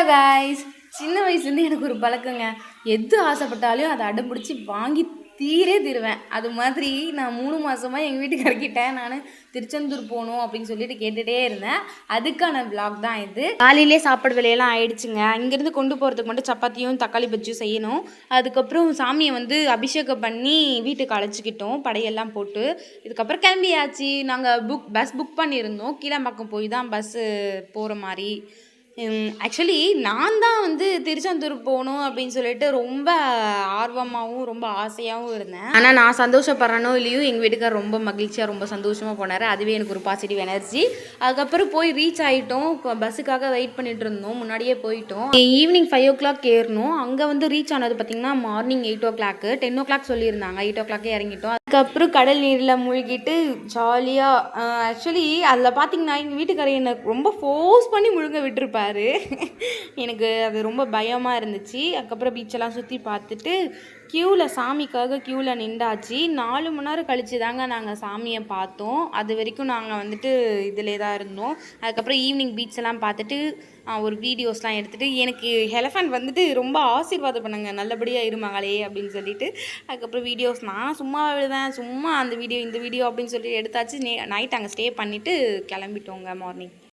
Guys, சின்ன வயசுலேருந்து எனக்கு ஒரு பழக்கங்க. எது ஆசைப்பட்டாலும் அதை அடம்பிடிச்சி வாங்கி தீருவேன். அது மாதிரி நான் 3 மாதமாக எங்கள் வீட்டுக்காரர்கிட்ட நான் திருச்செந்தூர் போகணும் அப்படின்னு சொல்லிட்டு கேட்டுகிட்டே இருந்தேன். அதுக்கான விளாக் தான் இது. காலையிலே சாப்பாடு வேலையெல்லாம் ஆயிடுச்சுங்க. இங்கேருந்து கொண்டு போகிறதுக்கு மட்டும் சப்பாத்தியும் தக்காளி பஜ்ஜியும் செய்யணும். அதுக்கப்புறம் சாமியை அபிஷேகம் பண்ணி வீட்டுக்கு அழைச்சிக்கிட்டோம் படையெல்லாம் போட்டு. இதுக்கப்புறம் கிளம்பியாச்சு. நாங்கள் பஸ் புக் பண்ணியிருந்தோம். கீழாம்பாக்கம் போய் தான் பஸ்ஸு போகிற மாதிரி. ஆக்சுவலி நான் தான் திருச்செந்தூர் போகணும் அப்படின்னு சொல்லிட்டு ரொம்ப ஆர்வமாகவும் ரொம்ப ஆசையாகவும் இருந்தேன். ஆனால் நான் சந்தோஷப்படுறேனோ இல்லையோ எங்கள் வீட்டுக்கார் ரொம்ப மகிழ்ச்சியாக ரொம்ப சந்தோஷமாக போனார். அதுவே எனக்கு ஒரு பாசிட்டிவ் எனர்ஜி. அதுக்கப்புறம் போய் ரீச் ஆகிட்டோம். பஸ்ஸுக்காக வெயிட் பண்ணிட்டு இருந்தோம். முன்னாடியே போயிட்டோம். ஈவினிங் 5 o'clock ஏறணும். அங்கே ரீச் ஆனது பார்த்திங்கன்னா மார்னிங் 8 o'clock. 10 o'clock சொல்லியிருந்தாங்க. 8 o'clock இறங்கிட்டோம். அதுக்கப்புறம் கடல் நீரில் மூழ்கிட்டு ஜாலியாக ஆக்சுவலி அதில் பார்த்திங்கன்னா எங்கள் வீட்டுக்காரர் என்னை ரொம்ப ஃபோர்ஸ் பண்ணி முழுங்க விட்டுருப்பார். எனக்கு அது ரொம்ப பயமாக இருந்துச்சு. அதுக்கப்புறம் பீச்செல்லாம் சுற்றி பார்த்துட்டு சாமிக்காக க்யூவில் நின்றாச்சு. 4 மணி நேரம் கழிச்சு தாங்க நாங்கள் சாமியை பார்த்தோம். அது வரைக்கும் நாங்கள் இதிலே தான் இருந்தோம். அதுக்கப்புறம் ஈவினிங் பீச்செல்லாம் பார்த்துட்டு ஒரு வீடியோஸ்லாம் எடுத்துகிட்டு எனக்கு எலஃபண்ட் ரொம்ப ஆசீர்வாதம் பண்ணாங்க, நல்லபடியாக இருமாங்களே அப்படின்னு சொல்லிட்டு. அதுக்கப்புறம் வீடியோஸ் நான் சும்மா விழுவேன், சும்மா அந்த வீடியோ இந்த வீடியோ அப்படின்னு சொல்லிட்டு எடுத்தாச்சு. நைட் அங்கே ஸ்டே பண்ணிவிட்டு கிளம்பிட்டோங்க மார்னிங்.